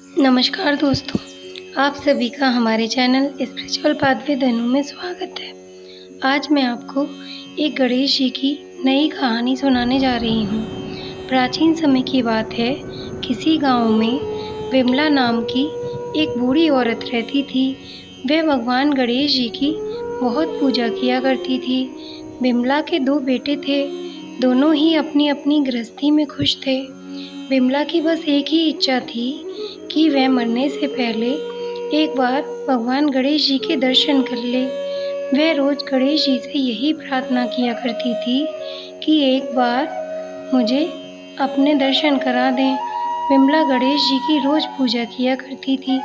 नमस्कार दोस्तों, आप सभी का हमारे चैनल स्पिरिचुअल पाथवे धनु में स्वागत है। आज मैं आपको एक गणेश जी की नई कहानी सुनाने जा रही हूँ। प्राचीन समय की बात है, किसी गांव में विमला नाम की एक बूढ़ी औरत रहती थी। वह भगवान गणेश जी की बहुत पूजा किया करती थी। विमला के 2 बेटे थे, दोनों ही अपनी अपनी गृहस्थी में खुश थे। विमला की बस एक ही इच्छा थी कि वह मरने से पहले एक बार भगवान गणेश जी के दर्शन कर ले। वह रोज गणेश जी से यही प्रार्थना किया करती थी कि एक बार मुझे अपने दर्शन करा दें। विमला गणेश जी की रोज पूजा किया करती थी।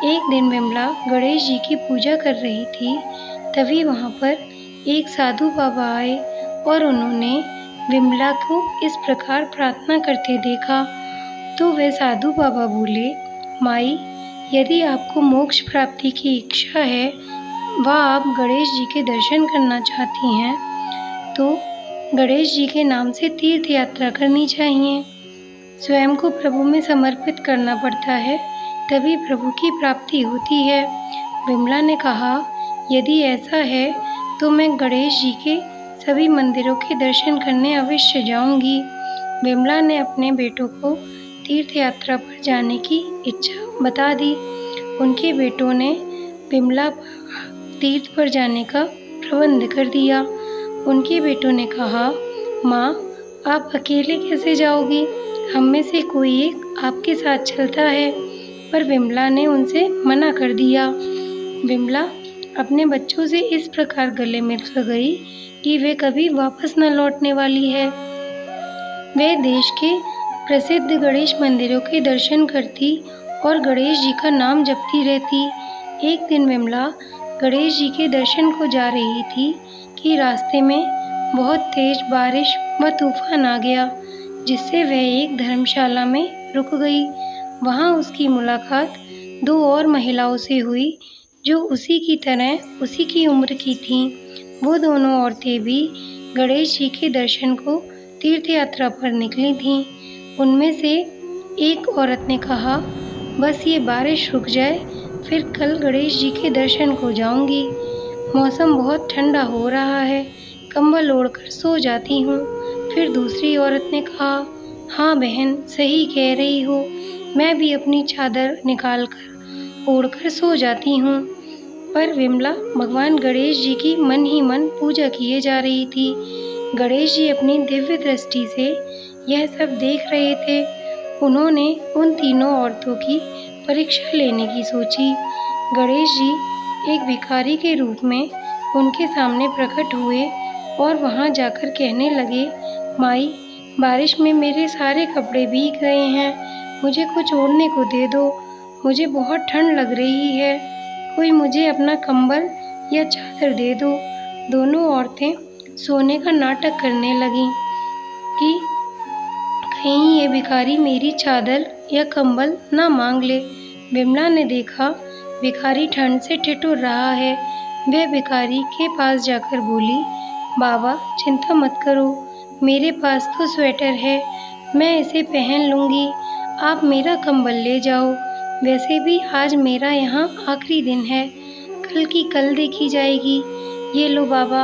एक दिन विमला गणेश जी की पूजा कर रही थी, तभी वहाँ पर एक साधु बाबा आए और उन्होंने विमला को इस प्रकार प्रार्थना करते देखा तो वे साधु बाबा बोले, माई, यदि आपको मोक्ष प्राप्ति की इच्छा है व आप गणेश जी के दर्शन करना चाहती हैं तो गणेश जी के नाम से तीर्थ यात्रा करनी चाहिए। स्वयं को प्रभु में समर्पित करना पड़ता है, तभी प्रभु की प्राप्ति होती है। विमला ने कहा, यदि ऐसा है तो मैं गणेश जी के सभी मंदिरों के दर्शन करने अवश्य जाऊंगी। विमला ने अपने बेटों को तीर्थ यात्रा पर जाने की इच्छा बता दी। उनके बेटों ने विमला तीर्थ पर जाने का प्रबंध कर दिया। उनके बेटों ने कहा, माँ, आप अकेले कैसे जाओगी? हम में से कोई एक आपके साथ चलता है। पर विमला ने उनसे मना कर दिया। विमला अपने बच्चों से इस प्रकार गले मिल गई कि वे कभी वापस न लौटने वाली है। वे देश के प्रसिद्ध गणेश मंदिरों के दर्शन करती और गणेश जी का नाम जपती रहती। एक दिन विमला गणेश जी के दर्शन को जा रही थी कि रास्ते में बहुत तेज बारिश व तूफान आ गया, जिससे वह एक धर्मशाला में रुक गई। वहाँ उसकी मुलाकात 2 और महिलाओं से हुई जो उसी की तरह उसी की उम्र की थीं। वो दोनों औरतें भी गणेश जी के दर्शन को तीर्थ यात्रा पर निकली थीं। उनमें से एक औरत ने कहा, बस ये बारिश रुक जाए, फिर कल गणेश जी के दर्शन को जाऊंगी। मौसम बहुत ठंडा हो रहा है, कंबल ओढ़कर सो जाती हूँ। फिर दूसरी औरत ने कहा, हाँ बहन, सही कह रही हो, मैं भी अपनी चादर निकाल कर ओढ़कर सो जाती हूँ। पर विमला भगवान गणेश जी की मन ही मन पूजा किए जा रही थी। गणेश जी अपनी दिव्य दृष्टि से यह सब देख रहे थे। उन्होंने उन तीनों औरतों की परीक्षा लेने की सोची। गणेश जी एक भिखारी के रूप में उनके सामने प्रकट हुए और वहां जाकर कहने लगे, माई, बारिश में मेरे सारे कपड़े भीग गए हैं, मुझे कुछ ओढ़ने को दे दो, मुझे बहुत ठंड लग रही है, कोई मुझे अपना कंबल या चादर दे दो। दोनों औरतें सोने का नाटक करने लगीं कि कहीं ये भिखारी मेरी चादर या कंबल ना मांग ले। विमला ने देखा भिखारी ठंड से ठिठुर रहा है। वह भिखारी के पास जाकर बोली, बाबा, चिंता मत करो, मेरे पास तो स्वेटर है, मैं इसे पहन लूँगी, आप मेरा कंबल ले जाओ। वैसे भी आज मेरा यहाँ आखिरी दिन है, कल की कल देखी जाएगी। ये लो बाबा,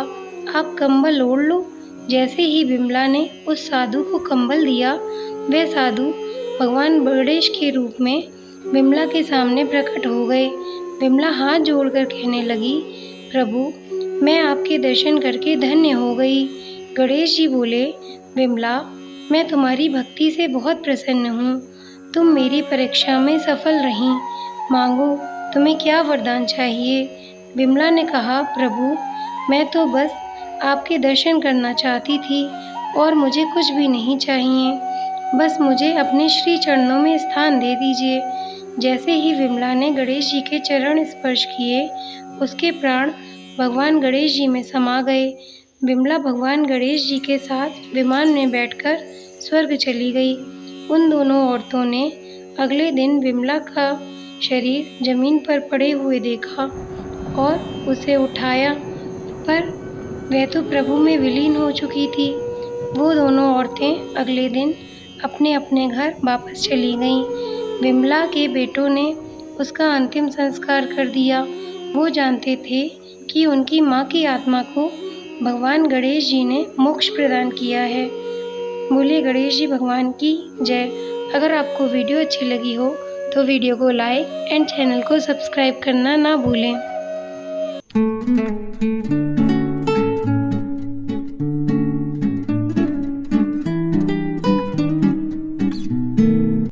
आप कंबल ओढ़ लो। जैसे ही विमला ने उस साधु को कंबल दिया, वह साधु भगवान गणेश के रूप में विमला के सामने प्रकट हो गए। विमला हाथ जोड़कर कहने लगी, प्रभु, मैं आपके दर्शन करके धन्य हो गई। गणेश जी बोले, विमला, मैं तुम्हारी भक्ति से बहुत प्रसन्न हूँ, तुम मेरी परीक्षा में सफल रहीं, मांगो, तुम्हें क्या वरदान चाहिए? विमला ने कहा, प्रभु, मैं तो बस आपके दर्शन करना चाहती थी और मुझे कुछ भी नहीं चाहिए, बस मुझे अपने श्री चरणों में स्थान दे दीजिए। जैसे ही विमला ने गणेश जी के चरण स्पर्श किए, उसके प्राण भगवान गणेश जी में समा गए। विमला भगवान गणेश जी के साथ विमान में बैठकर स्वर्ग चली गई। उन दोनों औरतों ने अगले दिन विमला का शरीर जमीन पर पड़े हुए देखा और उसे उठाया, पर वह तो प्रभु में विलीन हो चुकी थी। वो दोनों औरतें अगले दिन अपने अपने घर वापस चली गईं। विमला के बेटों ने उसका अंतिम संस्कार कर दिया। वो जानते थे कि उनकी माँ की आत्मा को भगवान गणेश जी ने मोक्ष प्रदान किया है। बोलिए गणेश जी भगवान की जय। अगर आपको वीडियो अच्छी लगी हो तो वीडियो को लाइक एंड चैनल को सब्सक्राइब करना ना भूलें।